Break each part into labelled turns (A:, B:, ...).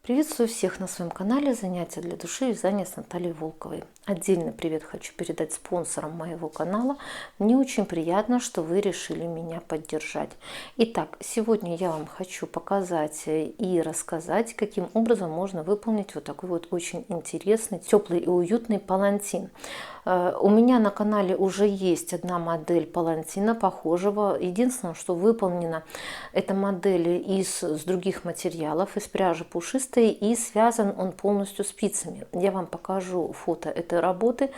A: Приветствую всех на своем канале «Занятия для души» и вязания с Натальей Волковой. Отдельный привет хочу передать спонсорам моего канала. Мне очень приятно, что вы решили меня поддержать. Итак, сегодня я вам хочу показать и рассказать, каким образом можно выполнить вот такой вот очень интересный, теплый и уютный палантин. У меня на канале уже есть одна модель палантина похожего. Единственное, что выполнена эта модель с других материалов, из пряжи пушистой, и связан он полностью спицами. Я вам покажу фото этой работы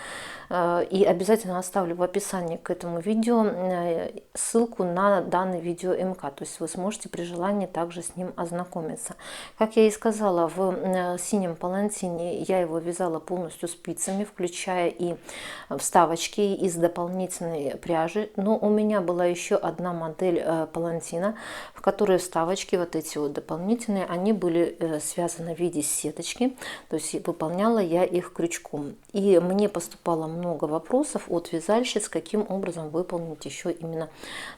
A: и обязательно оставлю в описании к этому видео ссылку на данный видео МК, то есть вы сможете при желании также с ним ознакомиться. Как я и сказала, в синем палантине я его вязала полностью спицами, включая и вставочки из дополнительной пряжи, но у меня была еще одна модель палантина, в которой вставочки вот эти вот дополнительные, они были связаны в виде сеточки, то есть выполняла я их крючком. И мне поступало много вопросов от вязальщиц, каким образом выполнить еще именно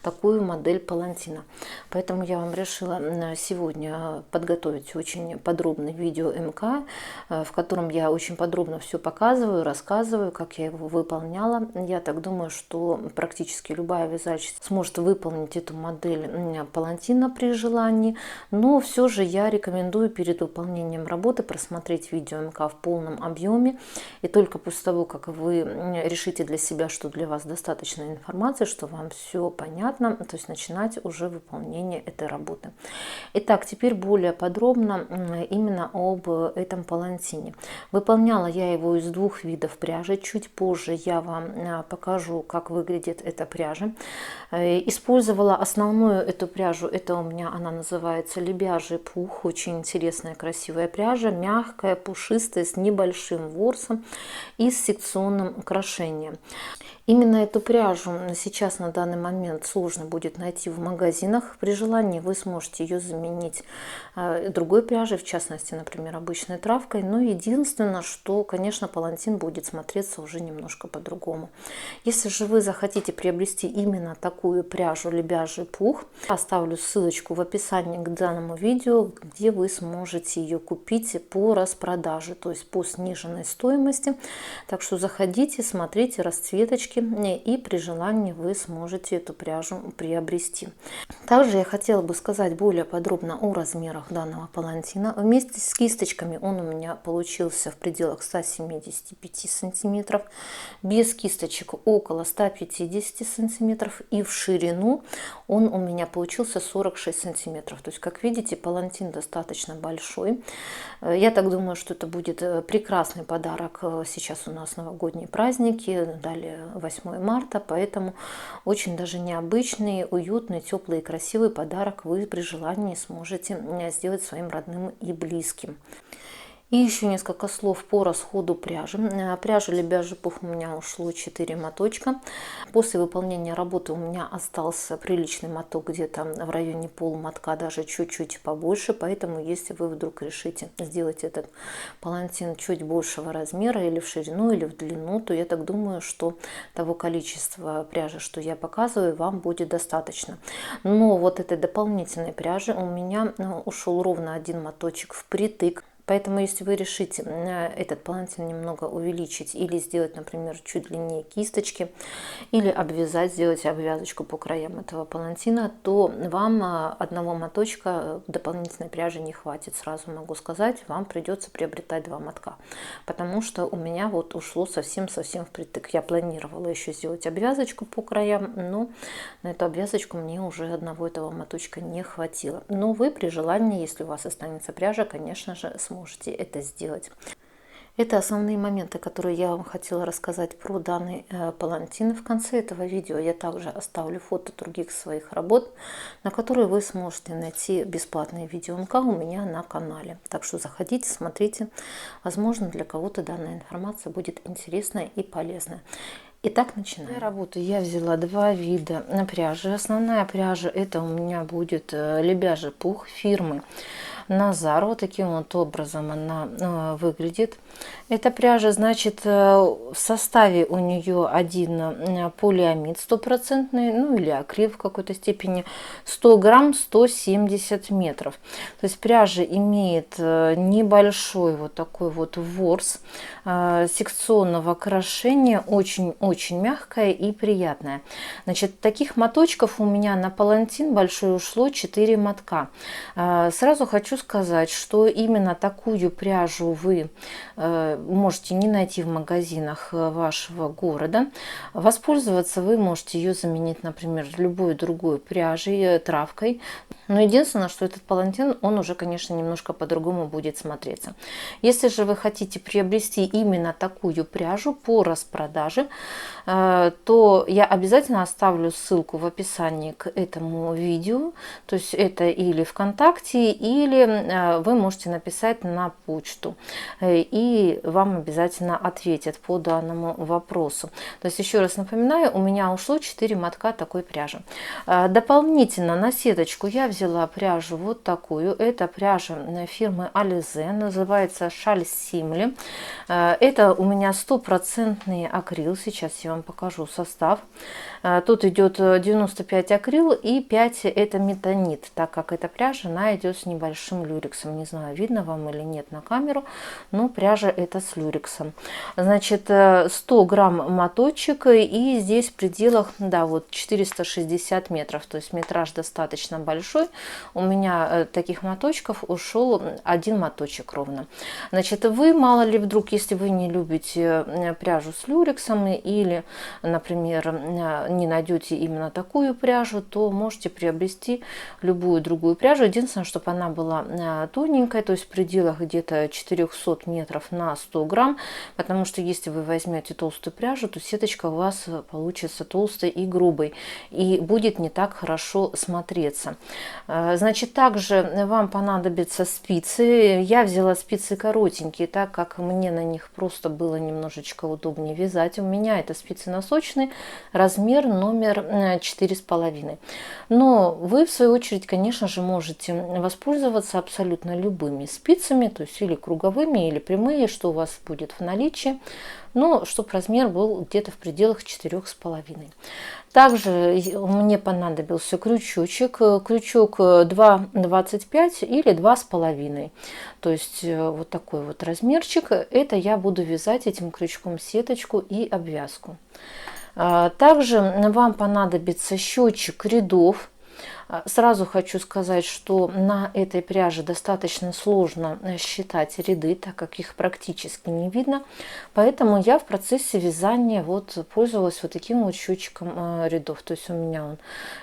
A: такую модель палантина. Поэтому я вам решила сегодня подготовить очень подробный видео МК, в котором я очень подробно все показываю, рассказываю, как я его выполняла. Я так думаю, что практически любая вязальщица сможет выполнить эту модель палантина при желании, но все же я рекомендую перед выполнением работы просмотреть видео МК в полном объеме, и только после того, как вы решите для себя, что для вас достаточно информации, что вам все понятно, то есть начинать уже выполнение этой работы. Итак, теперь более подробно именно об этом палантине. Выполняла я его из двух видов пряжи. Чуть позже я вам покажу, как выглядит эта пряжа. Использовала основную эту пряжу, это у меня она называется лебяжий пух, очень интересная красивая пряжа, мягкая, пушистая, с небольшим ворсом и с секционным украшением. Именно эту пряжу сейчас на данный момент сложно будет найти в магазинах. При желании вы сможете ее заменить другой пряжей, в частности, например, обычной травкой. Но единственное, что, конечно, палантин будет смотреться уже немножко по-другому. Если же вы захотите приобрести именно такую пряжу лебяжий пух, оставлю ссылочку в описании к данному видео, где вы сможете ее купить по распродаже, то есть по сниженной стоимости. Так что заходите, смотрите расцветочки, и при желании вы сможете эту пряжу приобрести. Также я хотела бы сказать более подробно о размерах данного палантина. Вместе с кисточками он у меня получился в пределах 175 сантиметров, без кисточек около 150 сантиметров, и в ширину он у меня получился 46 сантиметров. То есть, как видите, палантин достаточно большой. Я так думаю, что это будет прекрасный подарок. Сейчас у нас новогодние праздники, далее 8 марта, поэтому очень даже необычный, уютный, теплый и красивый подарок вы при желании сможете сделать своим родным и близким. И еще несколько слов по расходу пряжи. Пряжа лебяжий пух у меня ушло 4 моточка. После выполнения работы у меня остался приличный моток, где-то в районе полмотка, даже чуть-чуть побольше. Поэтому, если вы вдруг решите сделать этот палантин чуть большего размера, или в ширину, или в длину, то я так думаю, что того количества пряжи, что я показываю, вам будет достаточно. Но вот этой дополнительной пряжи у меня ушел ровно один моточек впритык. Поэтому, если вы решите этот палантин немного увеличить или сделать, например, чуть длиннее кисточки, или обвязать, сделать обвязочку по краям этого палантина, то вам одного моточка дополнительной пряжи не хватит. Сразу могу сказать, вам придется приобретать 2 мотка, потому что у меня вот ушло совсем-совсем впритык. Я планировала еще сделать обвязочку по краям, но на эту обвязочку мне уже одного этого моточка не хватило. Но вы при желании, если у вас останется пряжа, конечно же, сможете это сделать. Это основные моменты, которые я вам хотела рассказать про данный палантин. В конце этого видео я также оставлю фото других своих работ, на которые вы сможете найти бесплатные видео МК у меня на канале. Так что заходите, смотрите. Возможно, для кого-то данная информация будет интересная и полезная. Итак, начинаем. Для работы я взяла 2 вида пряжи. Основная пряжа это у меня будет лебяжий пух фирмы Назар. Вот таким вот образом она выглядит. Эта пряжа, значит, в составе у нее один полиамид стопроцентный, ну или акрил в какой-то степени, 100 грамм, 170 метров. То есть пряжа имеет небольшой вот такой вот ворс секционного крошения, очень-очень мягкая и приятная. Значит, таких моточков у меня на палантин большой ушло 4 мотка. Сразу хочу сказать, что именно такую пряжу вы можете не найти в магазинах вашего города. Воспользоваться вы можете ее заменить, например, любой другой пряжей, травкой. Но единственное, что этот палантин, он уже, конечно, немножко по-другому будет смотреться. Если же вы хотите приобрести именно такую пряжу по распродаже, то я обязательно оставлю ссылку в описании к этому видео. То есть это или ВКонтакте, или вы можете написать на почту. И вам обязательно ответят по данному вопросу. То есть еще раз напоминаю, у меня ушло 4 мотка такой пряжи. Дополнительно на сеточку я взяла пряжу вот такую. Это пряжа фирмы Alize, называется Шаль Симли. Это у меня стопроцентный акрил. Сейчас я вам покажу состав. Тут идет 95 акрил и 5 это метанит, так как эта пряжа, она идет с небольшим люрексом. Не знаю, видно вам или нет на камеру, но пряжа это с люрексом. Значит, 100 грамм моточек, и здесь в пределах, да, вот 460 метров, то есть метраж достаточно большой. У меня таких моточков ушел один моточек ровно. Значит, вы, мало ли вдруг, если вы не любите пряжу с люрексом или, например, не найдете именно такую пряжу, то можете приобрести любую другую пряжу. Единственное, чтобы она была тоненькая, то есть в пределах где-то 400 метров на 100 грамм, потому что если вы возьмете толстую пряжу, то сеточка у вас получится толстой и грубой, и будет не так хорошо смотреться. Значит, также вам понадобятся спицы. Я взяла спицы коротенькие, так как мне на них просто было немножечко удобнее вязать. У меня это спицы носочные, размер номер 4,5. Но вы, в свою очередь, конечно же, можете воспользоваться абсолютно любыми спицами, то есть или круговыми, или прямые, что у вас будет в наличии, но чтобы размер был где-то в пределах 4,5. Также мне понадобился крючочек, крючок 2,25 или 2,5, то есть вот такой вот размерчик. Это я буду вязать этим крючком сеточку и обвязку. Также вам понадобится счетчик рядов. Сразу хочу сказать, что на этой пряже достаточно сложно считать ряды, так как их практически не видно. Поэтому я в процессе вязания вот пользовалась вот таким вот счетчиком рядов. То есть у меня он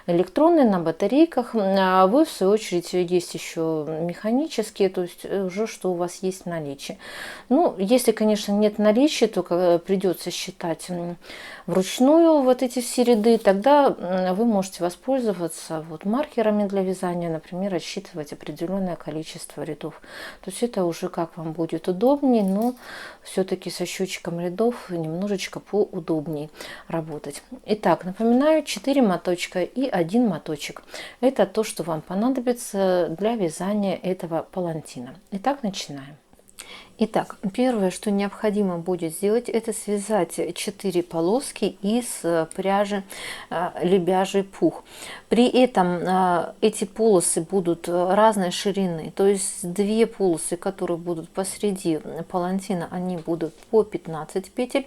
A: электронный, на батарейках. А вы, в свою очередь, есть еще механические, то есть уже что у вас есть в наличии. Ну, если, конечно, нет наличия, то придется считать вручную вот эти все ряды. Тогда вы можете воспользоваться вот маркерами для вязания, например, рассчитывать определенное количество рядов. То есть это уже как вам будет удобнее, но все-таки со счетчиком рядов немножечко поудобнее работать. Итак, напоминаю, 4 моточка и 1 моточек. Это то, что вам понадобится для вязания этого палантина. Итак, начинаем. Итак, первое, что необходимо будет сделать, это связать 4 полоски из пряжи лебяжий пух. При этом эти полосы будут разной ширины, то есть 2 полосы, которые будут посреди палантина, они будут по 15 петель,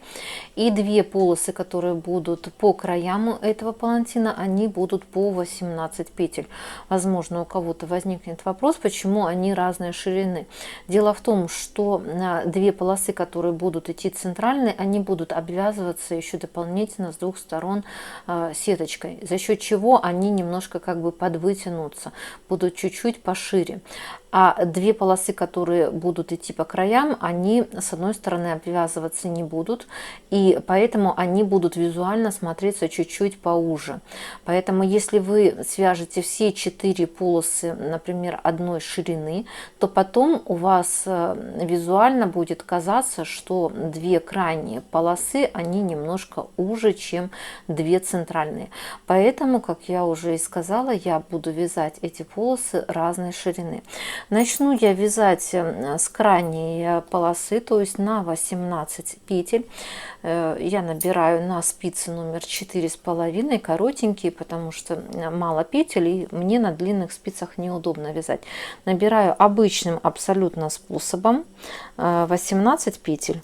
A: и 2 полосы, которые будут по краям этого палантина, они будут по 18 петель. Возможно, у кого-то возникнет вопрос, почему они разной ширины. Дело в том, что 2 полосы, которые будут идти центральные, они будут обвязываться еще дополнительно с 2 сторон сеточкой, за счет чего они немножко как бы подвытянутся, будут чуть-чуть пошире. А 2 полосы, которые будут идти по краям, они с одной стороны обвязываться не будут, и поэтому они будут визуально смотреться чуть-чуть поуже. Поэтому если вы свяжете все 4 полосы, например, одной ширины, то потом у вас визуально будет казаться, что 2 крайние полосы, они немножко уже, чем 2 центральные. Поэтому, как я уже и сказала, я буду вязать эти полосы разной ширины. Начну я вязать с крайней полосы, то есть на 18 петель. Я набираю на спицы номер 4,5, коротенькие, потому что мало петель и мне на длинных спицах неудобно вязать. Набираю обычным абсолютно способом 18 петель.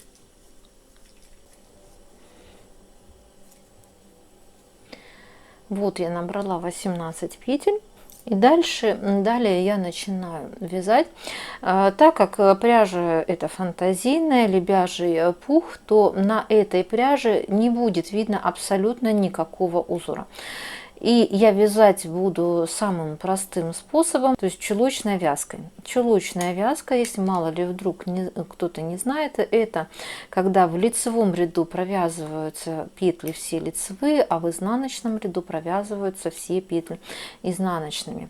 A: Вот я набрала 18 петель. И далее я начинаю вязать. Так как пряжа это фантазийная, лебяжий пух, то на этой пряже не будет видно абсолютно никакого узора. И я вязать буду самым простым способом, то есть чулочной вязкой. Чулочная вязка, если мало ли вдруг кто-то не знает, это когда в лицевом ряду провязываются петли все лицевые, а в изнаночном ряду провязываются все петли изнаночными.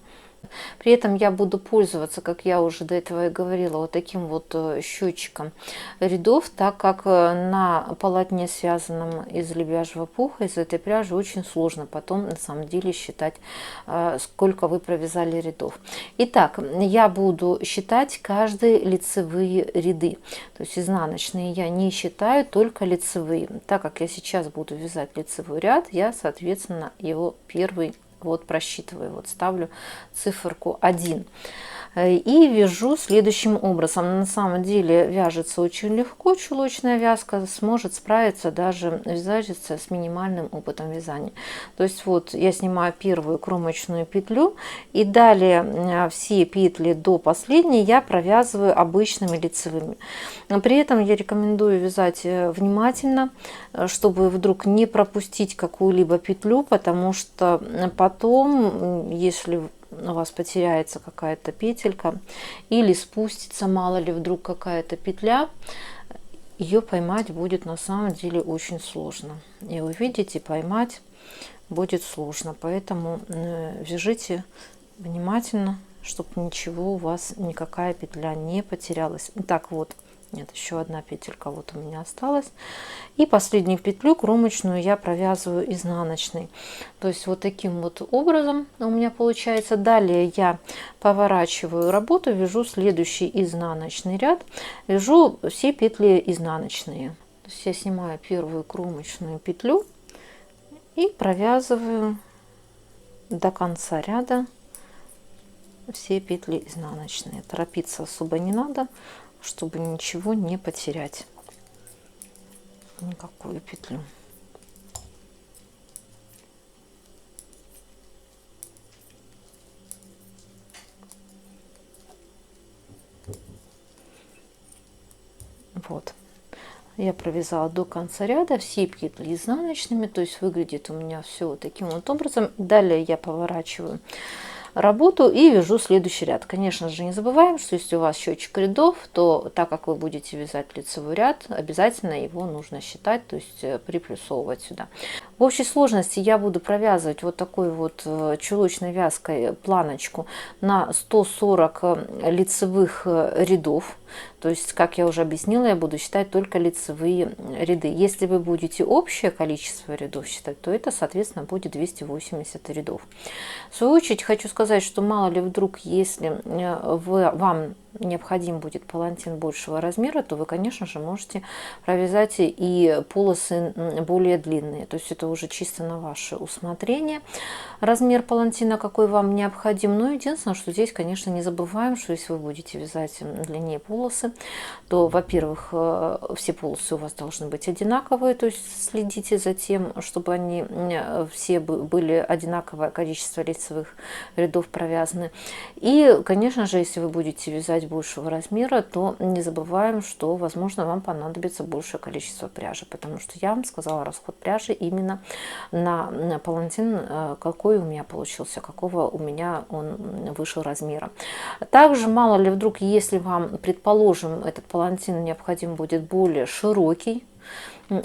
A: При этом я буду пользоваться, как я уже до этого и говорила, вот таким вот счетчиком рядов, так как на полотне, связанном из лебяжьего пуха, из этой пряжи, очень сложно потом на самом деле считать, сколько вы провязали рядов. Итак, я буду считать каждые лицевые ряды, то есть изнаночные я не считаю, только лицевые. Так как я сейчас буду вязать лицевой ряд, я, соответственно, его первый вот просчитываю, вот ставлю циферку 1 и вяжу следующим образом. На самом деле вяжется очень легко, чулочная вязка, сможет справиться даже вязальщица с минимальным опытом вязания. То есть вот я снимаю первую кромочную петлю и далее все петли до последней я провязываю обычными лицевыми. При этом я рекомендую вязать внимательно, чтобы вдруг не пропустить какую-либо петлю, потому что потом, если у вас потеряется какая-то петелька или спустится, мало ли вдруг какая-то петля, ее поймать будет на самом деле очень сложно. И вы видите, поймать будет сложно. Поэтому вяжите внимательно, чтобы ничего у вас, никакая петля не потерялась. Так вот. Нет, еще одна петелька вот у меня осталась. И последнюю петлю кромочную я провязываю изнаночной. То есть вот таким вот образом у меня получается. Далее я поворачиваю работу, вяжу следующий изнаночный ряд. Вяжу все петли изнаночные. То есть я снимаю первую кромочную петлю и провязываю до конца ряда все петли изнаночные. Торопиться особо не надо, чтобы ничего не потерять, никакую петлю. Вот, я провязала до конца ряда все петли изнаночными, то есть выглядит у меня все вот таким вот образом. Далее я поворачиваю работу и вяжу следующий ряд. Конечно же, не забываем, что если у вас счетчик рядов, то так как вы будете вязать лицевой ряд, обязательно его нужно считать, то есть приплюсовывать сюда. В общей сложности я буду провязывать вот такой вот чулочной вязкой планочку на 140 лицевых рядов. То есть, как я уже объяснила, я буду считать только лицевые ряды. Если вы будете общее количество рядов считать, то это, соответственно, будет 280 рядов. В свою очередь, хочу сказать, что мало ли вдруг, если вам необходим будет палантин большего размера, то вы, конечно же, можете провязать и полосы более длинные. То есть это уже чисто на ваше усмотрение. Размер палантина, какой вам необходим. Но единственное, что здесь, конечно, не забываем, что если вы будете вязать длиннее полосы, то, во-первых, все полосы у вас должны быть одинаковые, то есть следите за тем, чтобы они все были одинаковое количество лицевых рядов провязаны. И, конечно же, если вы будете вязать большего размера, то не забываем, что, возможно, вам понадобится большее количество пряжи, потому что я вам сказала расход пряжи именно на палантин, какой у меня получился, какого у меня он вышел размера. Также, мало ли вдруг, если вам, предположим, этот палантин необходим будет более широкий,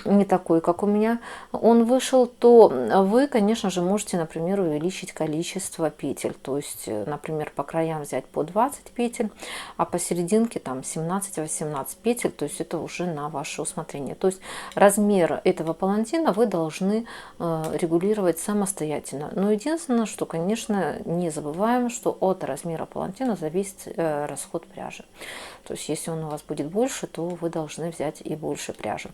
A: не такой, как у меня он вышел, то вы, конечно же, можете, например, увеличить количество петель. То есть, например, по краям взять по 20 петель, а посерединке там 17-18 петель. То есть это уже на ваше усмотрение. То есть размер этого палантина вы должны регулировать самостоятельно. Но единственное, что, конечно, не забываем, что от размера палантина зависит расход пряжи. То есть если он у вас будет больше, то вы должны взять и больше пряжи.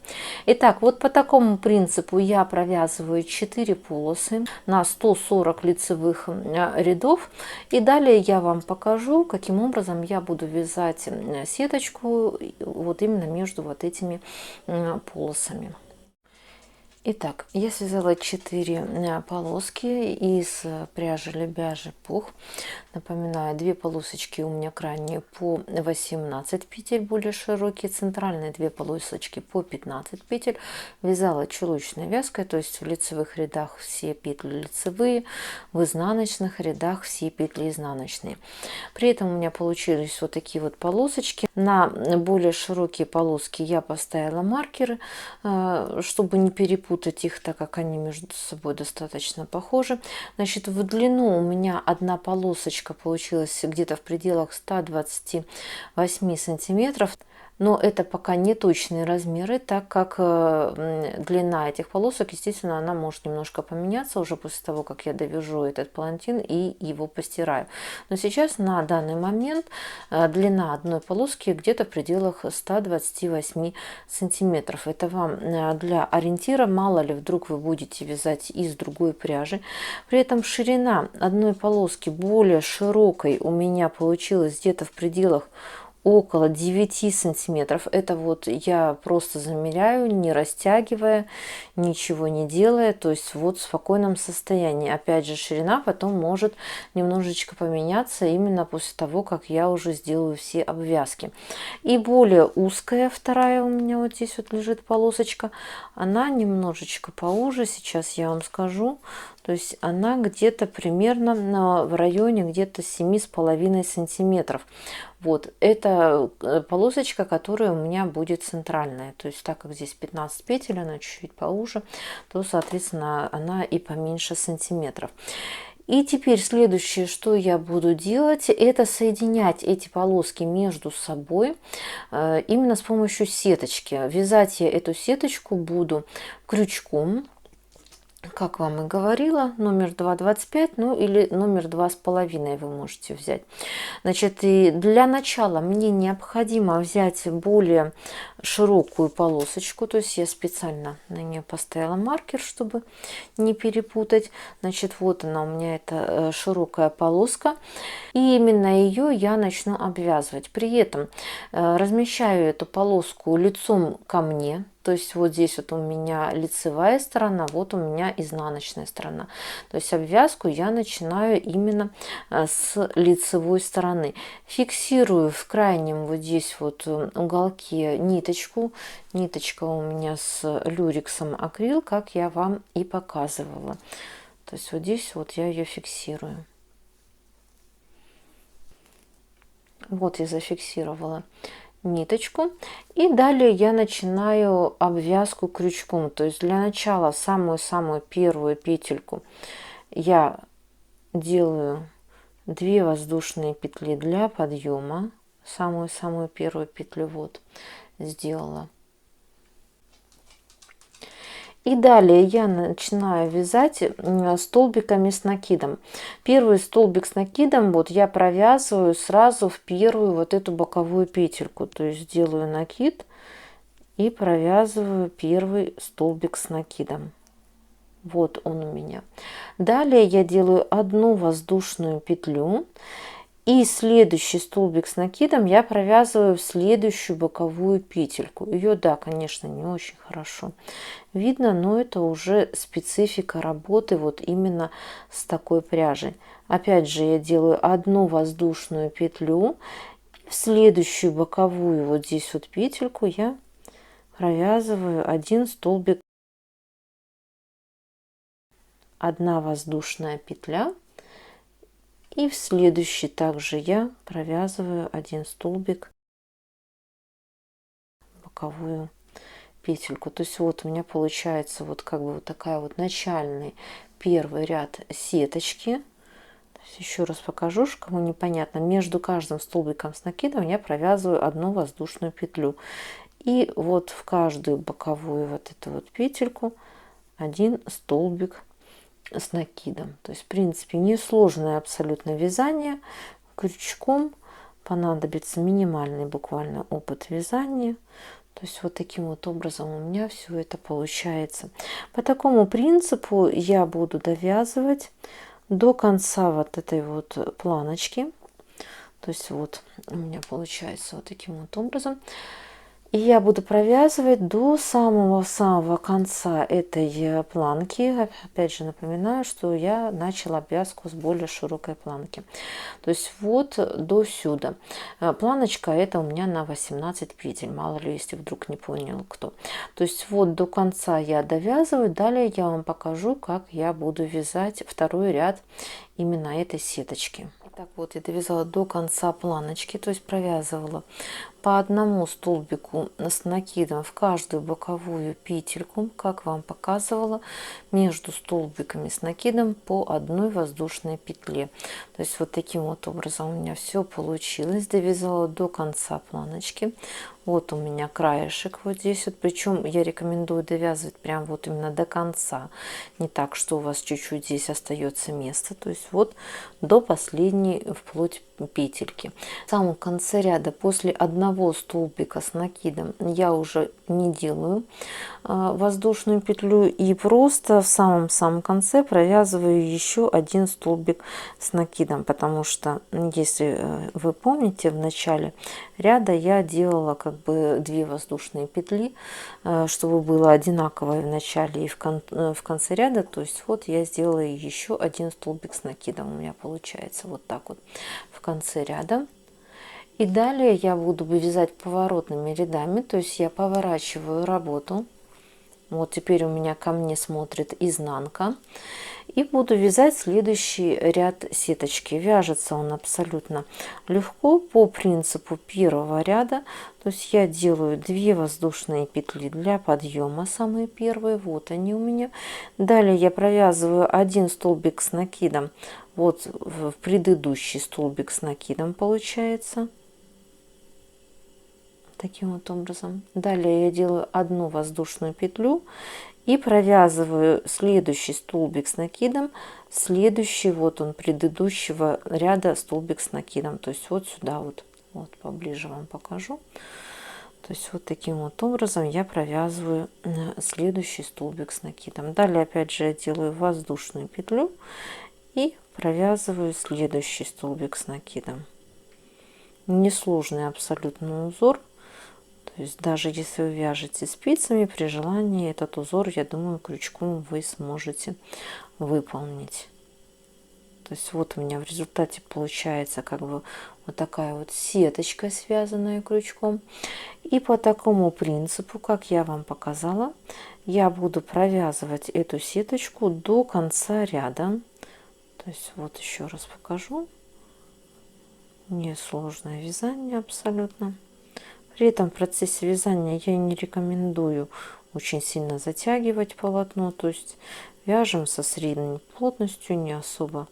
A: Итак, вот по такому принципу я провязываю 4 полосы на 140 лицевых рядов. И далее я вам покажу, каким образом я буду вязать сеточку вот именно между вот этими полосами. Итак, я связала 4 полоски из пряжи Лебяжий Пух. Напоминаю, 2 полосочки у меня крайние по 18 петель, более широкие, центральные 2 полосочки по 15 петель. Вязала чулочной вязкой, то есть в лицевых рядах все петли лицевые, в изнаночных рядах все петли изнаночные. При этом у меня получились вот такие вот полосочки. На более широкие полоски я поставила маркеры, чтобы не перепутать их, так как они между собой достаточно похожи. Значит, в длину у меня одна полосочка получилась где-то в пределах 128 сантиметров. Но это пока не точные размеры, так как длина этих полосок, естественно, она может немножко поменяться уже после того, как я довяжу этот палантин и его постираю. Но сейчас на данный момент длина одной полоски где-то в пределах 128 сантиметров. Это вам для ориентира, мало ли вдруг вы будете вязать из другой пряжи. При этом ширина одной полоски более широкой у меня получилась где-то в пределах около 9 сантиметров. Это вот я просто замеряю, не растягивая, ничего не делая, то есть вот в спокойном состоянии. Опять же, ширина потом может немножечко поменяться именно после того, как я уже сделаю все обвязки. И более узкая вторая у меня вот здесь вот лежит полосочка, она немножечко поуже, сейчас я вам скажу. То есть она где-то примерно в районе где-то 7,5 сантиметров. Вот, это полосочка, которая у меня будет центральная. То есть, так как здесь 15 петель, она чуть-чуть поуже, то, соответственно, она и поменьше сантиметров. И теперь следующее, что я буду делать, это соединять эти полоски между собой именно с помощью сеточки. Вязать я эту сеточку буду крючком. Как вам и говорила, номер 2,25, ну или номер 2,5 вы можете взять. Значит, и для начала мне необходимо взять более широкую полосочку, то есть я специально на нее поставила маркер, чтобы не перепутать. Значит, вот она у меня, эта широкая полоска, и именно ее я начну обвязывать. При этом размещаю эту полоску лицом ко мне. То есть вот здесь вот у меня лицевая сторона, вот у меня изнаночная сторона. То есть обвязку я начинаю именно с лицевой стороны. Фиксирую в крайнем вот здесь вот уголке ниточку. Ниточка у меня с люрексом акрил, как я вам и показывала. То есть вот здесь вот я ее фиксирую. Вот я зафиксировала ниточку, и далее я начинаю обвязку крючком. То есть для начала самую-самую первую петельку я делаю 2 воздушные петли для подъема, самую-самую первую петлю вот сделала. И далее я начинаю вязать столбиками с накидом. Первый столбик с накидом вот я провязываю сразу в первую вот эту боковую петельку. То есть делаю накид и провязываю первый столбик с накидом. Вот он у меня. Далее я делаю одну воздушную петлю. И следующий столбик с накидом я провязываю в следующую боковую петельку. Ее, да, конечно, не очень хорошо видно, но это уже специфика работы вот именно с такой пряжей. Опять же, я делаю одну воздушную петлю, в следующую боковую вот здесь вот петельку я провязываю один столбик, одна воздушная петля. И в следующий также я провязываю один столбик, боковую петельку. То есть вот у меня получается вот как бы вот такая вот начальный первый ряд сеточки. Еще раз покажу, кому непонятно. Между каждым столбиком с накидом я провязываю одну воздушную петлю. И вот в каждую боковую вот эту вот петельку один столбик с накидом. То есть в принципе несложное абсолютно вязание. Крючком понадобится минимальный буквально опыт вязания. То есть вот таким вот образом у меня все это получается. По такому принципу я буду довязывать до конца вот этой вот планочки. То есть вот у меня получается вот таким вот образом. И я буду провязывать до самого-самого конца этой планки. Опять же напоминаю, что я начала обвязку с более широкой планки. То есть вот до сюда. Планочка это у меня на 18 петель. Мало ли, если вдруг не понял кто. То есть вот до конца я довязываю. Далее я вам покажу, как я буду вязать второй ряд именно этой сеточки. Так вот, я довязала до конца планочки, то есть провязывала по одному столбику с накидом в каждую боковую петельку, как вам показывала, между столбиками с накидом по одной воздушной петле. То есть вот таким вот образом у меня все получилось. Довязала до конца планочки. Вот у меня краешек вот здесь вот, причем я рекомендую довязывать прям вот именно до конца, не так, что у вас чуть-чуть здесь остается место. То есть вот до последней вплоть петельки. В самом конце ряда после одного столбика с накидом я уже не делаю воздушную петлю и просто в самом конце провязываю еще один столбик с накидом, потому что, если вы помните, в начале ряда я делала как бы 2 воздушные петли, чтобы было одинаковое в начале и в конце ряда. То есть вот я сделала еще один столбик с накидом, у меня получается вот так вот в конце ряда. И далее я буду вязать поворотными рядами, то есть я поворачиваю работу. Вот теперь у меня ко мне смотрит изнанка. И буду вязать следующий ряд сеточки. Вяжется он абсолютно легко по принципу первого ряда. То есть я делаю 2 воздушные петли для подъема, самые первые. Вот они у меня. Далее я провязываю один столбик с накидом. Вот в предыдущий столбик с накидом получается. Таким вот образом. Далее я делаю одну воздушную петлю и провязываю следующий столбик с накидом, следующий вот он предыдущего ряда столбик с накидом, то есть вот сюда вот поближе вам покажу. То есть вот таким вот образом я провязываю следующий столбик с накидом. Далее опять же я делаю воздушную петлю и провязываю следующий столбик с накидом. Несложный абсолютно узор. То есть даже если вы вяжете спицами, при желании этот узор, я думаю, крючком вы сможете выполнить. То есть вот у меня в результате получается как бы вот такая вот сеточка, связанная крючком. И по такому принципу, как я вам показала, я буду провязывать эту сеточку до конца ряда. То есть вот еще раз покажу. Несложное вязание абсолютно. При этом в процессе вязания я не рекомендую очень сильно затягивать полотно, то есть вяжем со средней плотностью, не особо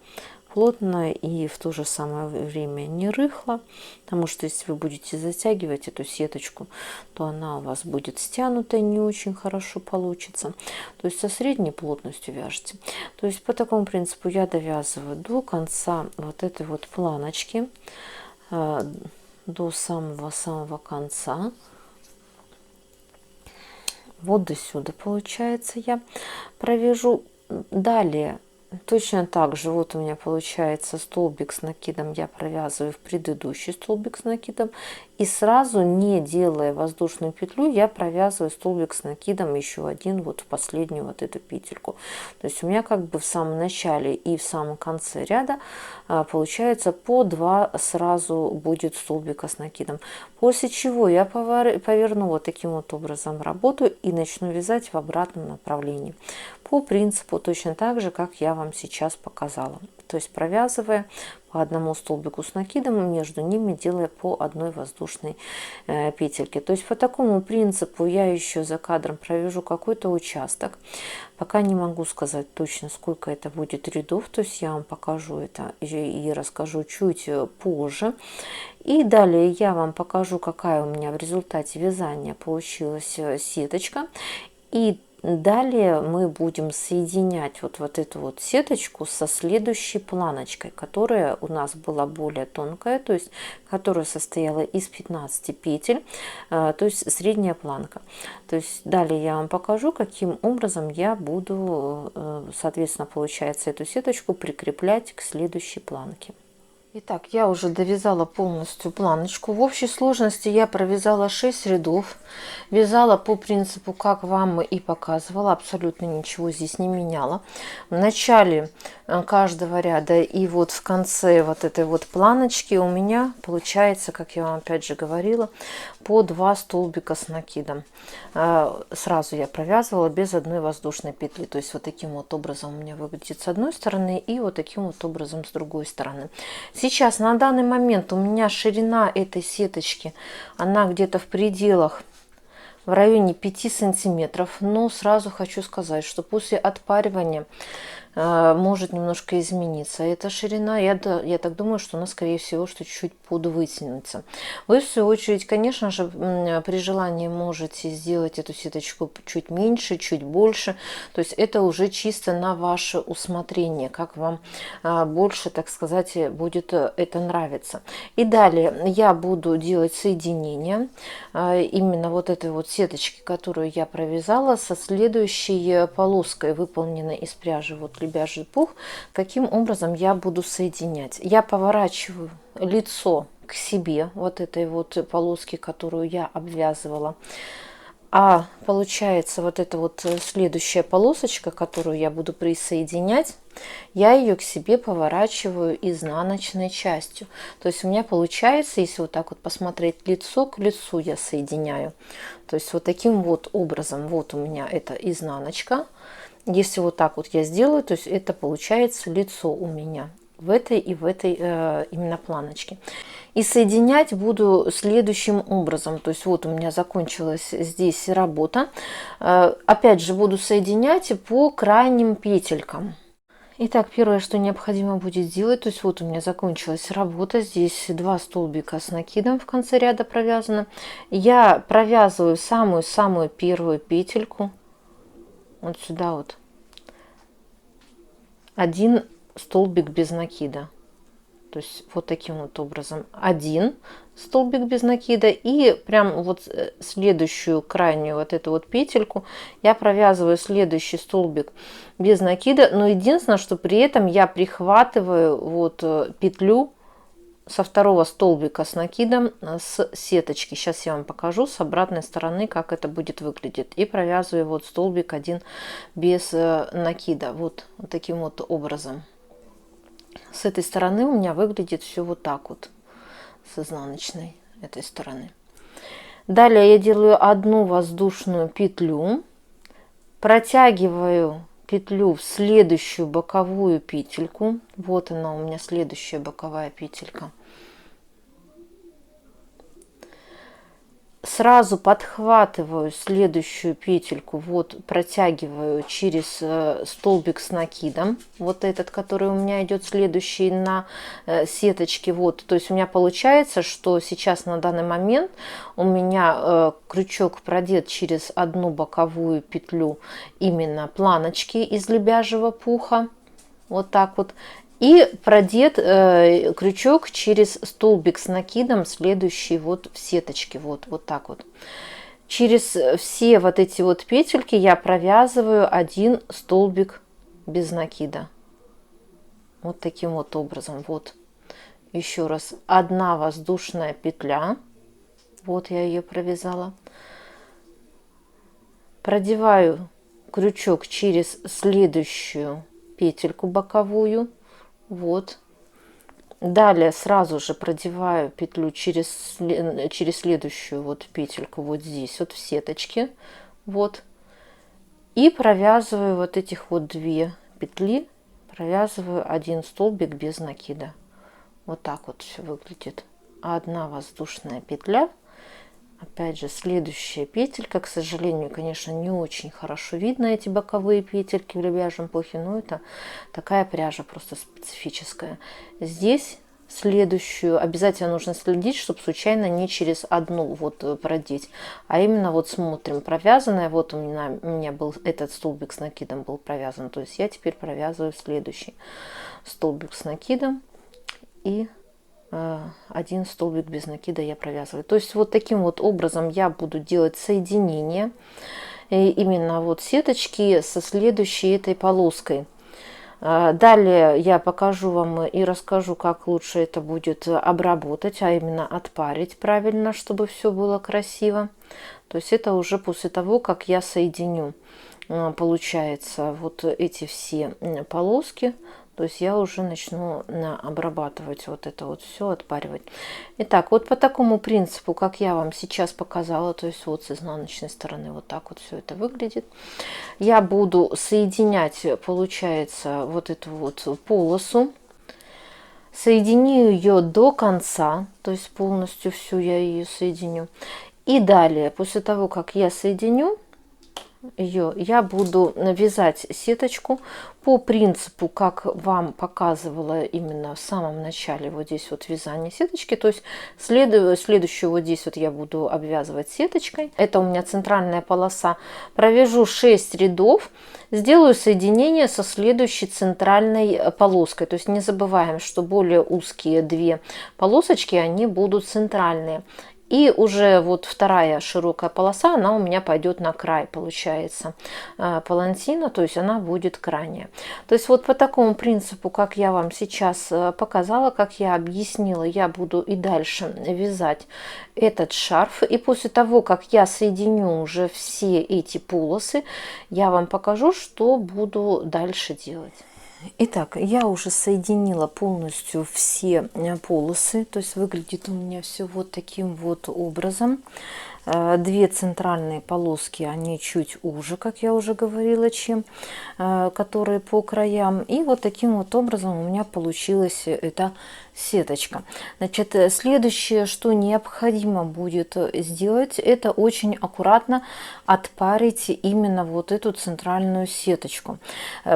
A: плотно и в то же самое время не рыхло, потому что если вы будете затягивать эту сеточку, то она у вас будет стянутая, не очень хорошо получится. То есть со средней плотностью вяжите. То есть по такому принципу я довязываю до конца вот этой вот планочки, до самого конца. Вот до сюда получается я провяжу. Далее точно так же вот у меня получается столбик с накидом, я провязываю в предыдущий столбик с накидом и сразу, не делая воздушную петлю, я провязываю столбик с накидом еще один вот в последнюю вот эту петельку. То есть у меня как бы в самом начале и в самом конце ряда получается по 2 сразу будет столбика с накидом. После чего я поверну вот таким вот образом работу и начну вязать в обратном направлении. По принципу точно так же, как я вам сейчас показала. То есть провязывая по одному столбику с накидом, между ними делая по одной воздушной петельке. То есть по такому принципу я еще за кадром провяжу какой-то участок. Пока не могу сказать точно, сколько это будет рядов, то есть я вам покажу это и расскажу чуть позже. И далее я вам покажу, какая у меня в результате вязания получилась сеточка. И далее мы будем соединять вот эту вот сеточку со следующей планочкой, которая у нас была более тонкая, то есть которая состояла из 15 петель, то есть средняя планка. То есть далее я вам покажу, каким образом я буду, соответственно, получается, эту сеточку прикреплять к следующей планке. Итак, я уже довязала полностью планочку. В общей сложности я провязала 6 рядов. Вязала по принципу, как вам и показывала. Абсолютно ничего здесь не меняла. В начале каждого ряда и вот в конце вот этой вот планочки у меня получается, как я вам опять же говорила, по 2 столбика с накидом. Сразу я провязывала без одной воздушной петли. То есть вот таким вот образом у меня выглядит с одной стороны и вот таким вот образом с другой стороны. Сейчас на данный момент у меня ширина этой сеточки, она где-то в пределах в районе 5 сантиметров. Но сразу хочу сказать, что после отпаривания может немножко измениться эта ширина. Я так думаю, что она, скорее всего, что чуть-чуть подвытянется. Вы, в свою очередь, конечно же, при желании можете сделать эту сеточку чуть меньше, чуть больше. То есть это уже чисто на ваше усмотрение, как вам больше, так сказать, будет это нравиться. И далее я буду делать соединение именно вот этой вот сеточки, которую я провязала, со следующей полоской, выполненной из пряжи вот лебяжий пух. Каким образом я буду соединять? Я поворачиваю лицо к себе вот этой вот полоски, которую я обвязывала. А получается вот эта вот следующая полосочка, которую я буду присоединять, я ее к себе поворачиваю изнаночной частью. То есть у меня получается, если вот так вот посмотреть, лицо к лицу я соединяю. То есть вот таким вот образом, вот у меня это изнаночка. Если вот так вот я сделаю, то есть это получается лицо у меня в этой и в этой именно планочке. И соединять буду следующим образом. То есть вот у меня закончилась здесь работа. Опять же буду соединять по крайним петелькам. Итак, первое, что необходимо будет сделать, то есть вот у меня закончилась работа. Здесь 2 столбика с накидом в конце ряда провязано. Я провязываю самую-самую первую петельку. Вот сюда вот. 1 столбик без накида. То есть вот таким вот образом 1 столбик без накида, и прям вот следующую крайнюю вот эту вот петельку я провязываю следующий столбик без накида, но единственное, что при этом я прихватываю вот петлю со второго столбика с накидом с сеточки. Сейчас я вам покажу с обратной стороны, как это будет выглядеть, и провязываю вот столбик 1 без накида, вот таким вот образом. С этой стороны у меня выглядит все вот так вот, с изнаночной этой стороны. Далее я делаю 1 воздушную петлю, протягиваю петлю в следующую боковую петельку. Вот она у меня следующая боковая петелька. Сразу подхватываю следующую петельку, вот протягиваю через столбик с накидом, вот этот, который у меня идет следующий на сеточке. Вот, то есть у меня получается, что сейчас на данный момент у меня крючок продет через 1 боковую петлю именно планочки из лебяжьего пуха, вот так вот. И продет крючок через столбик с накидом, следующий вот в сеточке, вот так вот. Через все вот эти вот петельки я провязываю 1 столбик без накида. Вот таким вот образом. Вот еще раз, 1 воздушная петля. Вот я ее провязала. Продеваю крючок через следующую петельку боковую. Вот. Далее сразу же продеваю петлю через следующую вот петельку вот здесь вот в сеточке. Вот. И провязываю вот этих вот 2 петли, провязываю 1 столбик без накида. Вот так вот все выглядит. Одна воздушная петля. Опять же, следующая петелька. К сожалению, конечно, не очень хорошо видно эти боковые петельки в лебяжьем пухе, но это такая пряжа просто специфическая. Здесь следующую обязательно нужно следить, чтобы случайно не через одну вот продеть, а именно вот смотрим, провязанная, вот у меня был этот столбик с накидом был провязан, то есть я теперь провязываю следующий столбик с накидом и один столбик без накида я провязываю. То есть вот таким вот образом я буду делать соединение именно вот сеточки со следующей этой полоской. Далее я покажу вам и расскажу, как лучше это будет обработать, а именно отпарить правильно, чтобы все было красиво. То есть это уже после того, как я соединю, получается, вот эти все полоски. То есть я уже начну обрабатывать вот это вот все, отпаривать. Итак, вот по такому принципу, как я вам сейчас показала, то есть вот с изнаночной стороны вот так вот все это выглядит. Я буду соединять, получается, вот эту вот полосу. Соединю ее до конца, то есть полностью всю я ее соединю. И далее, после того, как я соединю ее, я буду вязать сеточку по принципу, как вам показывала именно в самом начале, вот здесь вот вязание сеточки. То есть следующую вот здесь вот я буду обвязывать сеточкой. Это у меня центральная полоса. Провяжу 6 рядов, сделаю соединение со следующей центральной полоской. То есть не забываем, что более узкие две полосочки, они будут центральные. И уже вот вторая широкая полоса, она у меня пойдет на край, получается, палантина, то есть она будет крайняя. То есть вот по такому принципу, как я вам сейчас показала, как я объяснила, я буду и дальше вязать этот шарф. И после того, как я соединю уже все эти полосы, я вам покажу, что буду дальше делать. Итак, я уже соединила полностью все полосы, то есть выглядит у меня все вот таким вот образом. Две центральные полоски, они чуть уже, как я уже говорила, чем которые по краям. И вот таким вот образом у меня получилась эта сеточка. Значит, следующее, что необходимо будет сделать, это очень аккуратно отпарить именно вот эту центральную сеточку.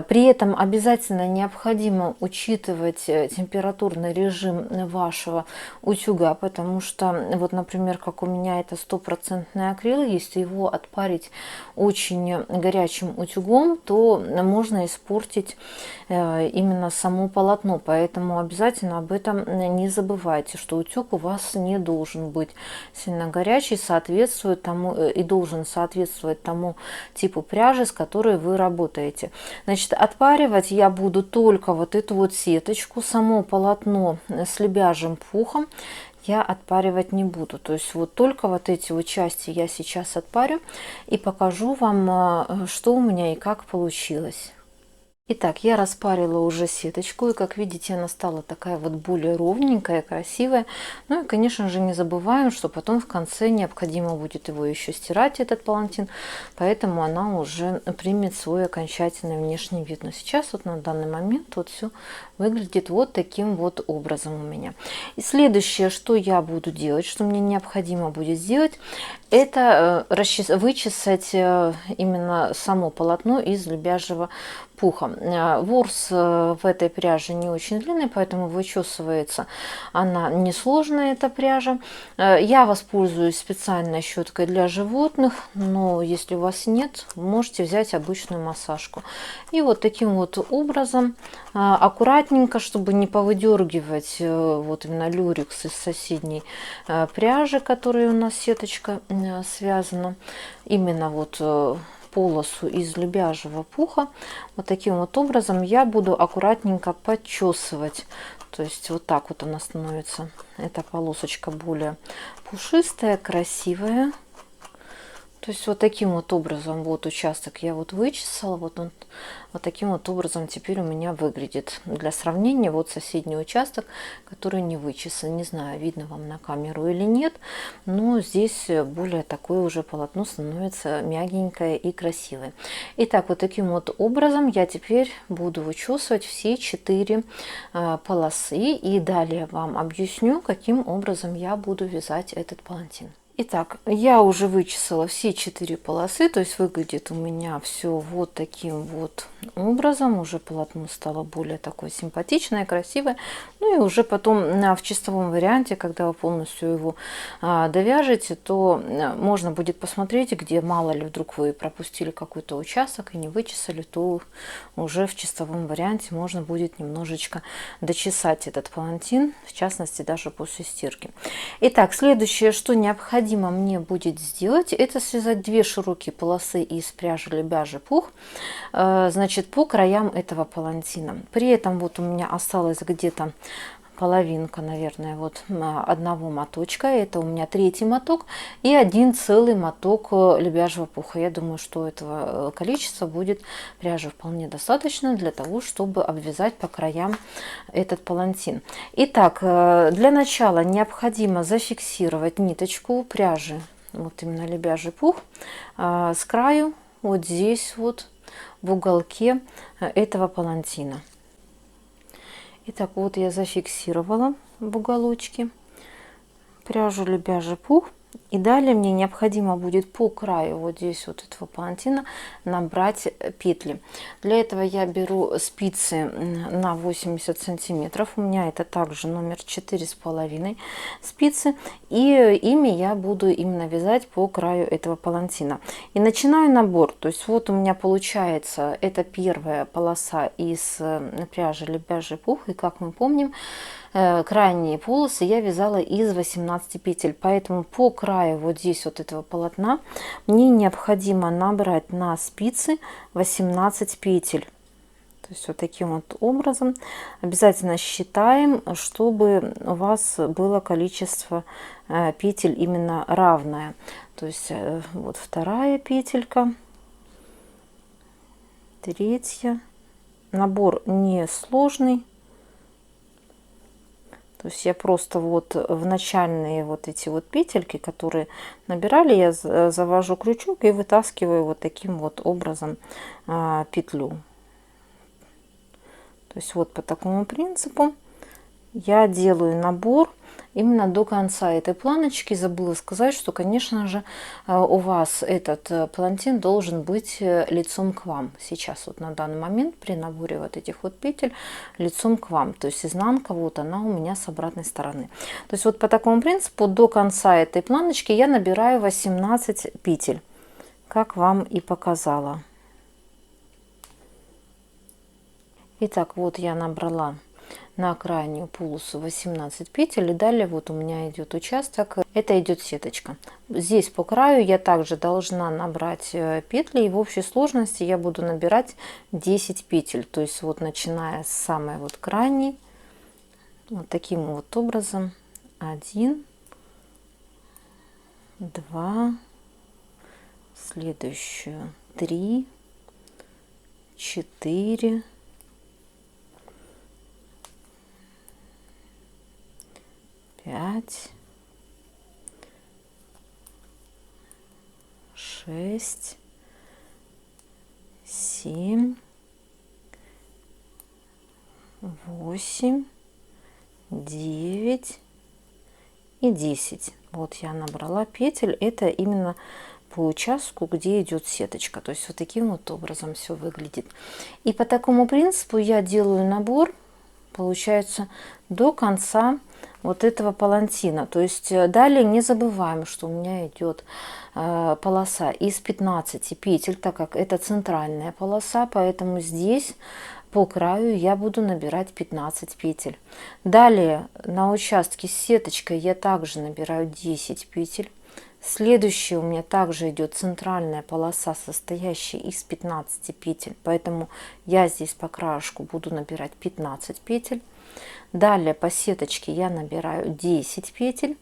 A: При этом обязательно необходимо учитывать температурный режим вашего утюга, потому что вот, например, как у меня это 100% акрил, если его отпарить очень горячим утюгом, то можно испортить именно само полотно, поэтому обязательно об этом не забывайте, что утюг у вас не должен быть сильно горячий, соответствует тому и должен соответствовать тому типу пряжи, с которой вы работаете. Значит, отпаривать я буду только вот эту вот сеточку, само полотно с лебяжьим пухом я отпаривать не буду. То есть вот только вот эти вот части я сейчас отпарю и покажу вам, что у меня и как получилось. Итак, я распарила уже сеточку, и как видите, она стала такая вот более ровненькая, красивая. Ну и, конечно же, не забываем, что потом в конце необходимо будет его еще стирать, этот палантин, поэтому она уже примет свой окончательный внешний вид. Но сейчас вот на данный момент вот все выглядит вот таким вот образом у меня. И следующее, что я буду делать, что мне необходимо будет сделать, это вычесать именно само полотно из лебяжьего пуха. Ворс в этой пряже не очень длинный, поэтому вычесывается она несложная, эта пряжа. Я воспользуюсь специальной щеткой для животных, но если у вас нет, можете взять обычную массажку. И вот таким вот образом аккуратненько, чтобы не повыдергивать вот именно люрекс из соседней пряжи, которой у нас сеточка связана, именно вот полосу из лебяжьего пуха. Вот таким вот образом я буду аккуратненько подчесывать. То есть вот так вот она становится. Эта полосочка более пушистая, красивая. То есть вот таким вот образом вот участок я вот вычесала, вот он вот таким вот образом теперь у меня выглядит. Для сравнения вот соседний участок, который не вычесан. Не знаю, видно вам на камеру или нет, но здесь более такое уже полотно становится мягенькое и красивое. Итак, вот таким вот образом я теперь буду вычесывать все 4 полосы, и далее вам объясню, каким образом я буду вязать этот палантин. Итак, я уже вычесала все 4 полосы, то есть выглядит у меня все вот таким вот образом. Уже полотно стало более такое симпатичное, красивое. Ну и уже потом в чистовом варианте, когда вы полностью его довяжете, то можно будет посмотреть, где мало ли вдруг вы пропустили какой-то участок и не вычесали, то уже в чистовом варианте можно будет немножечко дочесать этот палантин, в частности даже после стирки. Итак, следующее, что необходимо мне будет сделать, это связать 2 широкие полосы из пряжи Лебяжий пух, значит, по краям этого палантина. При этом вот у меня осталось где-то половинка, наверное, вот одного моточка. Это у меня 3-й моток и 1 целый моток лебяжьего пуха. Я думаю, что этого количества будет пряжи вполне достаточно для того, чтобы обвязать по краям этот палантин. Итак, для начала необходимо зафиксировать ниточку пряжи, вот именно лебяжий пух, с краю, вот здесь вот в уголке этого палантина. Итак, вот я зафиксировала в уголочке пряжу лебяжий пух. И далее мне необходимо будет по краю вот здесь вот этого палантина набрать петли. Для этого я беру спицы на 80 сантиметров. У меня это также номер 4,5 спицы. И ими я буду именно вязать по краю этого палантина. И начинаю набор. То есть вот у меня получается это первая полоса из пряжи лебяжий пух. И как мы помним, крайние полосы я вязала из 18 петель, поэтому по краю вот здесь вот этого полотна мне необходимо набрать на спицы 18 петель. То есть вот таким вот образом обязательно считаем, чтобы у вас было количество петель именно равное. То есть вот 2-я петелька, 3-я. Набор не сложный. То есть я просто вот в начальные вот эти вот петельки, которые набирали, я завожу крючок и вытаскиваю вот таким вот образом петлю. То есть вот по такому принципу я делаю набор именно до конца этой планочки. Забыла сказать, что, конечно же, у вас этот палантин должен быть лицом к вам. Сейчас вот на данный момент при наборе вот этих вот петель лицом к вам. То есть изнанка вот она у меня с обратной стороны. То есть вот по такому принципу до конца этой планочки я набираю 18 петель, как вам и показала. Итак, вот я набрала на крайнюю полосу 18 петель, и далее вот у меня идет участок, это идет сеточка. Здесь по краю я также должна набрать петли, и в общей сложности я буду набирать 10 петель, то есть вот начиная с самой вот крайней, вот таким вот образом: 1, 2, следующую 3, 4, 5, 6, 7, 8, 9 и 10. Вот я набрала петель. Это именно по участку, где идет сеточка. То есть вот таким вот образом все выглядит. И по такому принципу я делаю набор, получается, до конца вот этого палантина. То есть далее не забываем, что у меня идет полоса из 15 петель, так как это центральная полоса, поэтому здесь по краю я буду набирать 15 петель. Далее на участке с сеточкой я также набираю 10 петель. Следующая у меня также идет центральная полоса, состоящая из 15 петель, поэтому я здесь по краешку буду набирать 15 петель. Далее по сеточке я набираю 10 петель.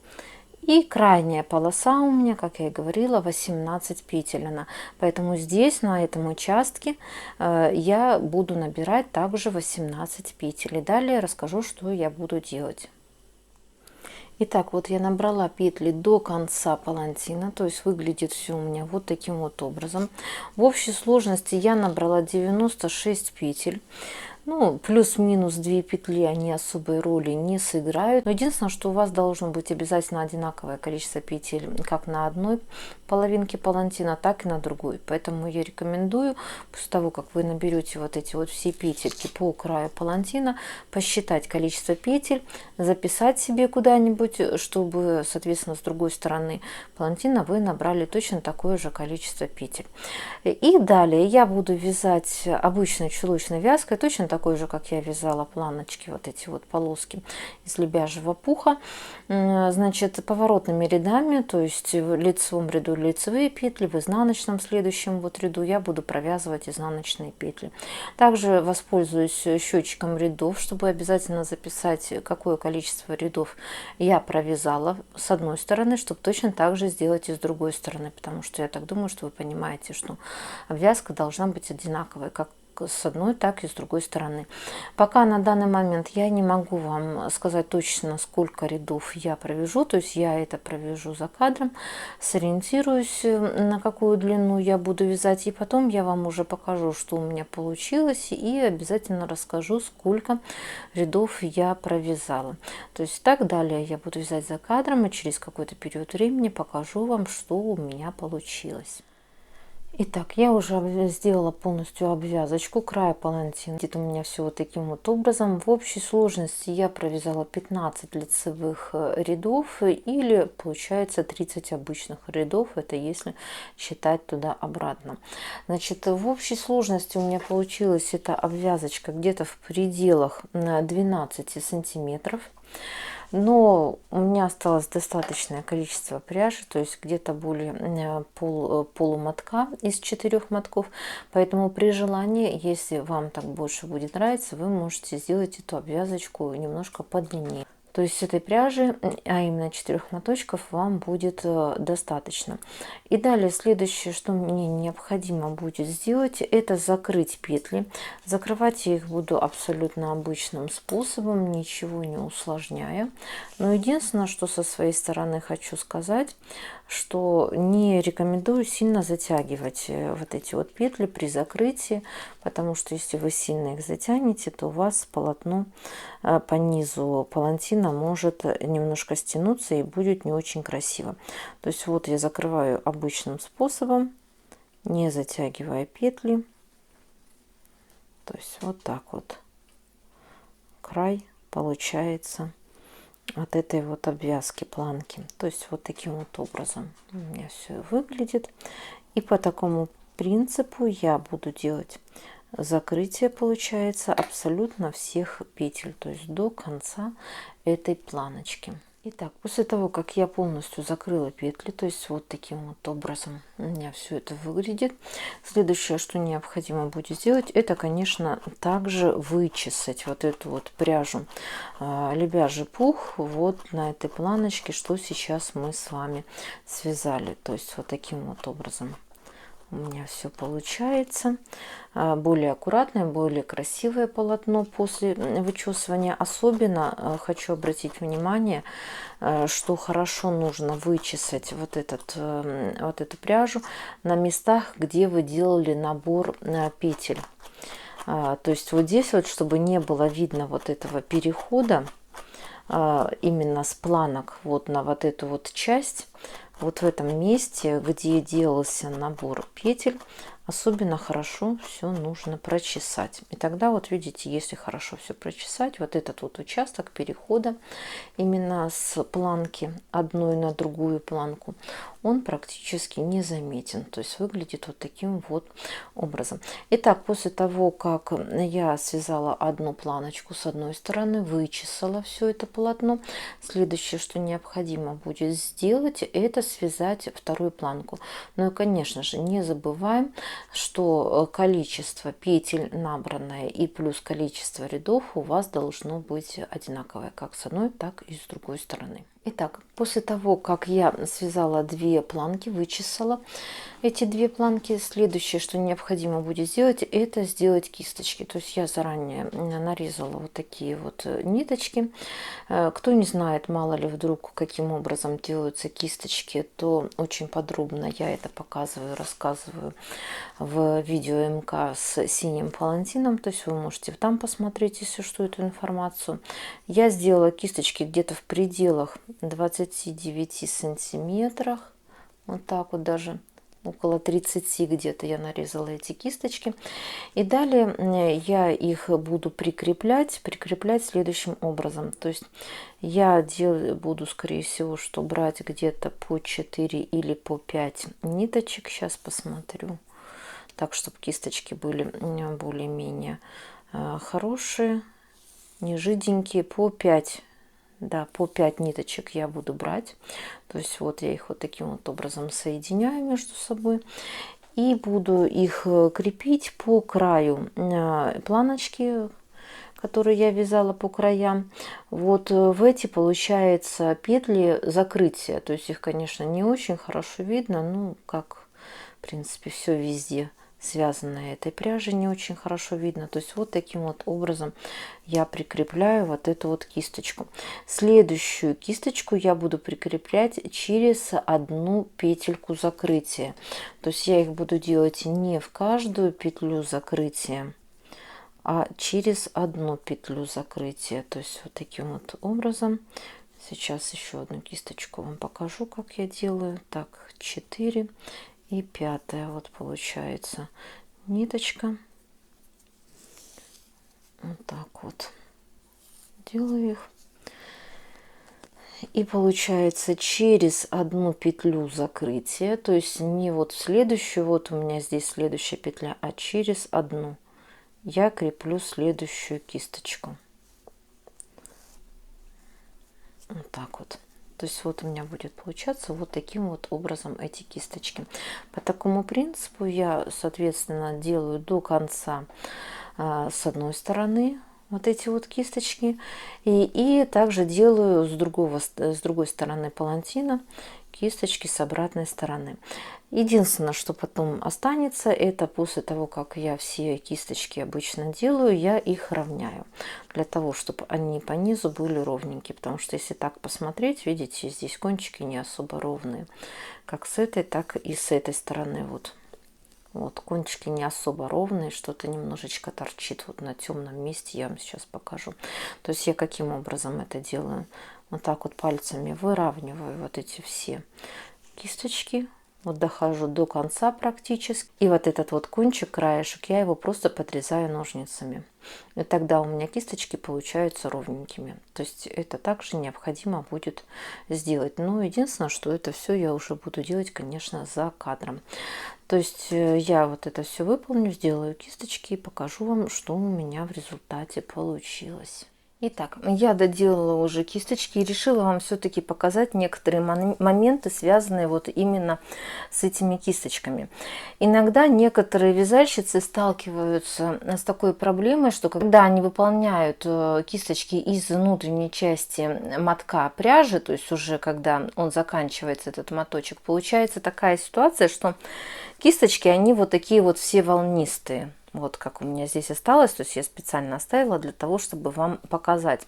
A: И крайняя полоса у меня, как я и говорила, 18 петель она. Поэтому здесь, на этом участке, я буду набирать также 18 петель. И далее расскажу, что я буду делать. Итак, вот я набрала петли до конца палантина, то есть выглядит все у меня вот таким вот образом. В общей сложности я набрала 96 петель. Ну, плюс-минус 2 петли, они особой роли не сыграют. Но единственное, что у вас должно быть обязательно одинаковое количество петель как на одной половинке палантина, так и на другой. Поэтому я рекомендую, после того, как вы наберете вот эти вот все петельки по краю палантина, посчитать количество петель, записать себе куда-нибудь, чтобы, соответственно, с другой стороны палантина вы набрали точно такое же количество петель. И далее я буду вязать обычной чулочной вязкой, точно такой же, как я вязала планочки, вот эти вот полоски из лебяжьего пуха. Значит, поворотными рядами, то есть в лицевом ряду лицевые петли, в изнаночном следующем вот ряду я буду провязывать изнаночные петли. Также воспользуюсь счетчиком рядов, чтобы обязательно записать, какое количество рядов я провязала с одной стороны, чтобы точно так же сделать и с другой стороны, потому что я так думаю, что вы понимаете, что обвязка должна быть одинаковой, как с одной, так и с другой стороны. Пока на данный момент я не могу вам сказать точно, сколько рядов я провяжу, то есть я это провяжу за кадром, сориентируюсь, на какую длину я буду вязать, и потом я вам уже покажу, что у меня получилось, и обязательно расскажу, сколько рядов я провязала. То есть так далее я буду вязать за кадром, и через какой-то период времени покажу вам, что у меня получилось. Итак, я уже сделала полностью обвязочку края палантина. Где-то у меня все вот таким вот образом. В общей сложности я провязала 15 лицевых рядов или получается 30 обычных рядов. Это если считать туда-обратно. Значит, в общей сложности у меня получилась эта обвязочка где-то в пределах 12 сантиметров. Но у меня осталось достаточное количество пряжи, то есть где-то более полумотка из 4 мотков. Поэтому при желании, если вам так больше будет нравиться, вы можете сделать эту обвязочку немножко подлиннее. То есть этой пряжи, а именно 4 моточков, вам будет достаточно. И далее следующее, что мне необходимо будет сделать, это закрыть петли. Закрывать я их буду абсолютно обычным способом, ничего не усложняя. Но единственное, что со своей стороны хочу сказать, что не рекомендую сильно затягивать вот эти вот петли при закрытии, потому что если вы сильно их затянете, то у вас полотно по низу палантина может немножко стянуться и будет не очень красиво. То есть вот я закрываю обычным способом, не затягивая петли. То есть вот так вот край получается от этой вот обвязки планки. То есть вот таким вот образом у меня все выглядит. И по такому принципу я буду делать закрытие, получается, абсолютно всех петель, то есть до конца этой планочки. Итак, после того, как я полностью закрыла петли, то есть вот таким вот образом у меня все это выглядит, следующее, что необходимо будет сделать, это, конечно, также вычесать вот эту вот пряжу лебяжий пух вот на этой планочке, что сейчас мы с вами связали, то есть вот таким вот образом. У меня все получается. Более аккуратное, более красивое полотно после вычесывания. Особенно хочу обратить внимание, что хорошо нужно вычесать вот эту пряжу на местах, где вы делали набор петель. То есть вот здесь вот, чтобы не было видно вот этого перехода именно с планок вот на вот эту вот часть, вот в этом месте, где делался набор петель, особенно хорошо все нужно прочесать. И тогда вот видите, если хорошо все прочесать, вот этот вот участок перехода именно с планки одной на другую планку, он практически не заметен. То есть выглядит вот таким вот образом. Итак, после того, как я связала одну планочку с одной стороны, вычесала все это полотно, следующее, что необходимо будет сделать, это связать вторую планку. Ну и, конечно же, не забываем, что количество петель набранное и плюс количество рядов у вас должно быть одинаковое, как с одной, так и с другой стороны. Итак, после того, как я связала 2 планки, вычесала эти 2 планки, следующее, что необходимо будет сделать, это сделать кисточки. То есть я заранее нарезала вот такие вот ниточки. Кто не знает, мало ли вдруг каким образом делаются кисточки, то очень подробно я это показываю, рассказываю в видео МК с синим палантином. То есть вы можете там посмотреть, если что, эту информацию. Я сделала кисточки где-то в пределах 29 сантиметрах. Вот так вот даже. Около 30 где-то я нарезала эти кисточки. И далее я их буду прикреплять следующим образом. То есть я буду, скорее всего, что брать где-то по 4 или по 5 ниточек. Сейчас посмотрю. Так, чтобы кисточки были более-менее хорошие, не жиденькие. По 5. Да, по 5 ниточек я буду брать. То есть вот я их вот таким вот образом соединяю между собой. И буду их крепить по краю планочки, которые я вязала по краям. Вот в эти, получается, петли закрытия. То есть их, конечно, не очень хорошо видно. Ну, как, в принципе, все везде связанное этой пряжей не очень хорошо видно. То есть вот таким вот образом я прикрепляю вот эту вот кисточку. Следующую кисточку я буду прикреплять через одну петельку закрытия. То есть я их буду делать не в каждую петлю закрытия, а через одну петлю закрытия. То есть вот таким вот образом. Сейчас еще одну кисточку вам покажу, как я делаю. Так, 4 и 5 вот получается ниточка. Вот так вот делаю их. И получается через одну петлю закрытия, то есть не вот в следующую, вот у меня здесь следующая петля, а через одну я креплю следующую кисточку. Вот так вот. То есть вот у меня будет получаться вот таким вот образом эти кисточки. По такому принципу я, соответственно, делаю до конца с одной стороны вот эти вот кисточки. И также делаю с другой стороны палантина кисточки с обратной стороны. Единственное, что потом останется, это после того, как я все кисточки обычно делаю, я их равняю. Для того, чтобы они по низу были ровненькие. Потому что если так посмотреть, видите, здесь кончики не особо ровные. Как с этой, так и с этой стороны. Вот кончики не особо ровные, что-то немножечко торчит вот на темном месте, я вам сейчас покажу. То есть я каким образом это делаю? Вот так вот пальцами выравниваю вот эти все кисточки. Вот дохожу до конца практически. И вот этот вот кончик, краешек, я его просто подрезаю ножницами. И тогда у меня кисточки получаются ровненькими. То есть это также необходимо будет сделать. Но единственное, что это все я уже буду делать, конечно, за кадром. То есть я вот это все выполню, сделаю кисточки и покажу вам, что у меня в результате получилось. Итак, я доделала уже кисточки и решила вам все-таки показать некоторые моменты, связанные вот именно с этими кисточками. Иногда некоторые вязальщицы сталкиваются с такой проблемой, что когда они выполняют кисточки из внутренней части мотка пряжи, то есть уже когда он заканчивается, этот моточек, получается такая ситуация, что кисточки, они вот такие вот все волнистые. Вот как у меня здесь осталось, то есть я специально оставила для того, чтобы вам показать.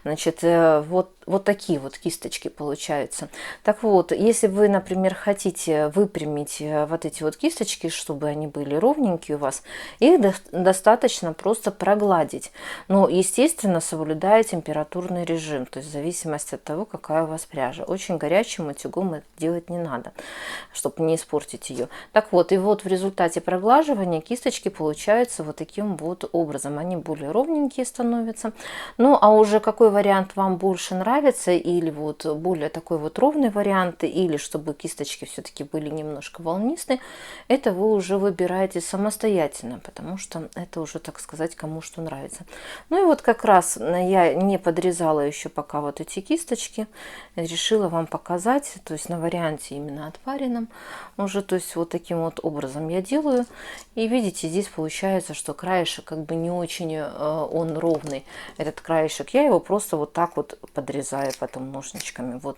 A: Значит, вот такие вот кисточки получаются. Так вот, если вы, например, хотите выпрямить вот эти вот кисточки, чтобы они были ровненькие у вас, их достаточно просто прогладить. Но, естественно, соблюдая температурный режим, то есть в зависимости от того, какая у вас пряжа. Очень горячим утюгом это делать не надо, чтобы не испортить ее. Так вот, и вот в результате проглаживания кисточки получаются вот таким вот образом. Они более ровненькие становятся. Ну, а уже какой вариант вам больше нравится, или вот более такой вот ровный вариант, или чтобы кисточки все-таки были немножко волнистые, это вы уже выбираете самостоятельно, потому что это уже, так сказать, кому что нравится. Ну и вот как раз я не подрезала еще пока вот эти кисточки, решила вам показать, то есть на варианте именно отпаренном уже, то есть вот таким вот образом я делаю. И видите, здесь получается, что краешек как бы не очень он ровный, этот краешек. Я его просто вот так вот подрезаю. подрезаю потом ножничками. Вот,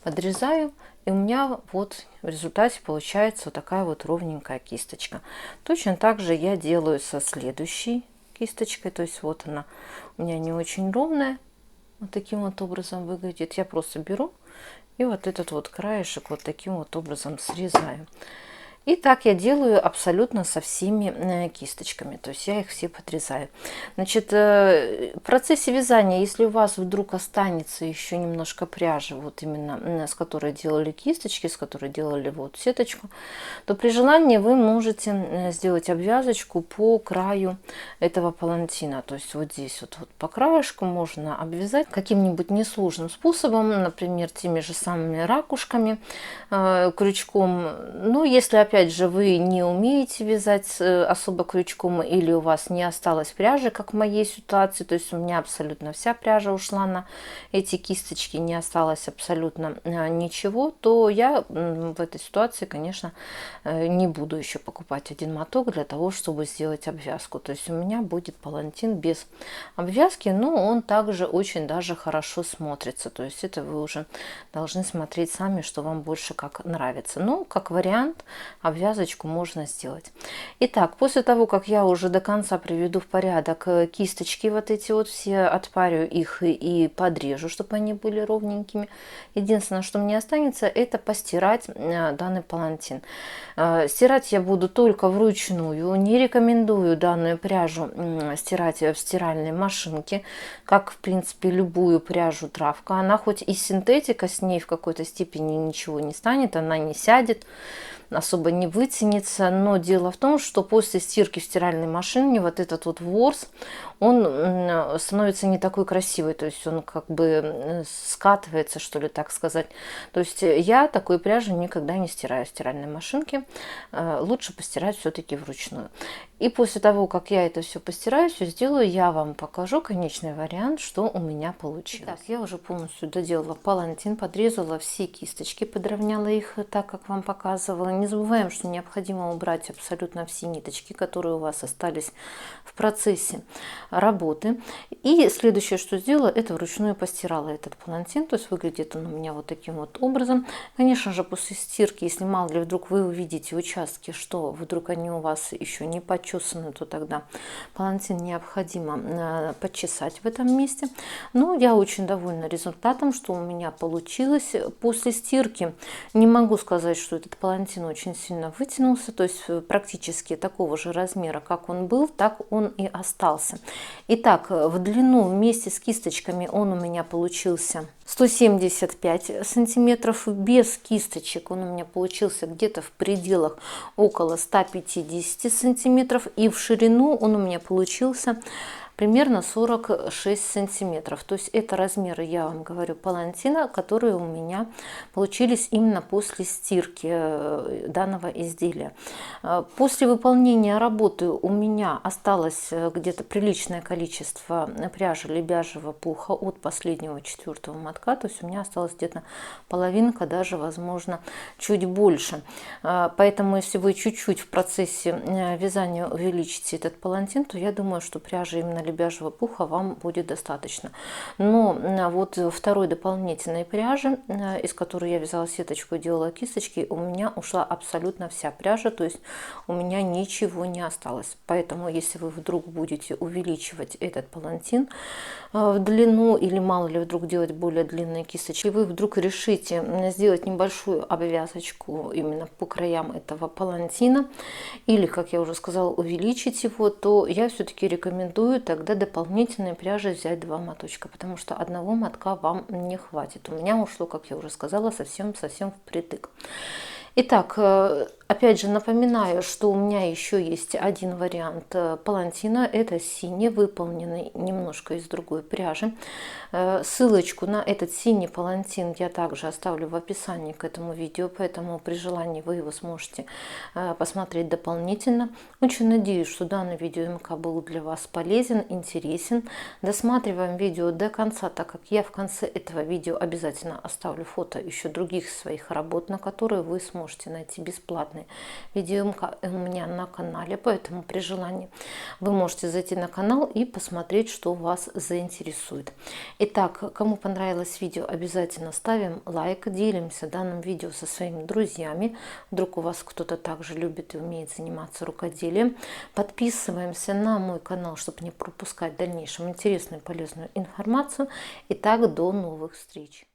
A: подрезаю, и у меня вот в результате получается вот такая вот ровненькая кисточка. Точно так же я делаю со следующей кисточкой. То есть вот она у меня не очень ровная. Вот таким вот образом выглядит. Я просто беру и вот этот вот краешек вот таким вот образом срезаю. И так я делаю абсолютно со всеми кисточками, то есть я их все подрезаю. Значит, в процессе вязания, если у вас вдруг останется еще немножко пряжи, вот именно с которой делали кисточки, с которой делали вот сеточку, то при желании вы можете сделать обвязочку по краю этого палантина. То есть вот здесь вот по краешку можно обвязать каким-нибудь несложным способом, например, теми же самыми ракушками, крючком. Но если опять же вы не умеете вязать особо крючком или у вас не осталось пряжи, как в моей ситуации, то есть у меня абсолютно вся пряжа ушла на эти кисточки, не осталось абсолютно ничего, то я в этой ситуации, конечно, не буду еще покупать один моток для того, чтобы сделать обвязку. То есть у меня будет палантин без обвязки, но он также очень даже хорошо смотрится. То есть это вы уже должны смотреть сами, что вам больше как нравится. Но как вариант обвязочку можно сделать. Итак, после того, как я уже до конца приведу в порядок кисточки, вот эти вот все, отпарю их и подрежу, чтобы они были ровненькими. Единственное, что мне останется, это постирать данный палантин. Стирать я буду только вручную. Не рекомендую данную пряжу стирать в стиральной машинке, как в принципе любую пряжу травка. Она хоть и синтетика, с ней в какой-то степени ничего не станет, она не сядет, особо не вытянется, но дело в том, что после стирки в стиральной машине вот этот вот ворс, он становится не такой красивый, то есть он как бы скатывается, что ли, так сказать. То есть я такой пряжу никогда не стираю в стиральной машинке, лучше постирать все-таки вручную. И после того, как я это все постираю, все сделаю, я вам покажу конечный вариант, что у меня получилось. Так, я уже полностью доделала палантин, подрезала все кисточки, подровняла их так, как вам показывала. Не забываем, что необходимо убрать абсолютно все ниточки, которые у вас остались в процессе работы. И следующее, что сделала, это вручную постирала этот палантин. То есть выглядит он у меня вот таким вот образом. Конечно же, после стирки, если мало ли вдруг вы увидите участки, что вдруг они у вас еще не почесаны, то тогда палантин необходимо почесать в этом месте. Но я очень довольна результатом, что у меня получилось после стирки. Не могу сказать, что этот палантин очень сильно вытянулся, то есть практически такого же размера, как он был, так он и остался. Итак, в длину вместе с кисточками он у меня получился 175 сантиметров, без кисточек он у меня получился где-то в пределах около 150 сантиметров, и в ширину он у меня получился примерно 46 сантиметров. То есть это размеры, я вам говорю, палантина, которые у меня получились именно после стирки данного изделия. После выполнения работы у меня осталось где-то приличное количество пряжи лебяжьего пуха от последнего 4-го мотка. То есть у меня осталось где-то половинка, даже возможно чуть больше. Поэтому если вы чуть-чуть в процессе вязания увеличите этот палантин, то я думаю, что пряжа именно лебяжьего пуха вам будет достаточно. Но вот второй дополнительной пряжи, из которой я вязала сеточку и делала кисточки, у меня ушла абсолютно вся пряжа, то есть у меня ничего не осталось. Поэтому если вы вдруг будете увеличивать этот палантин в длину, или мало ли вдруг делать более длинные кисточки, вы вдруг решите сделать небольшую обвязочку именно по краям этого палантина, или, как я уже сказала, увеличить его, то я все-таки рекомендую тогда дополнительной пряжи взять 2 моточка, потому что одного мотка вам не хватит. У меня ушло, как я уже сказала, совсем впритык. Итак, опять же напоминаю, что у меня еще есть один вариант палантина. Это синий, выполненный немножко из другой пряжи. Ссылочку на этот синий палантин я также оставлю в описании к этому видео, поэтому при желании вы его сможете посмотреть дополнительно. Очень надеюсь, что данный видео-МК был для вас полезен, интересен. Досматриваем видео до конца, так как я в конце этого видео обязательно оставлю фото еще других своих работ, на которые вы сможете найти бесплатные полезные видео у меня на канале, поэтому при желании вы можете зайти на канал и посмотреть, что вас заинтересует. Итак, кому понравилось видео, обязательно ставим лайк, делимся данным видео со своими друзьями. Вдруг у вас кто-то также любит и умеет заниматься рукоделием. Подписываемся на мой канал, чтобы не пропускать в дальнейшем интересную и полезную информацию. Итак, до новых встреч!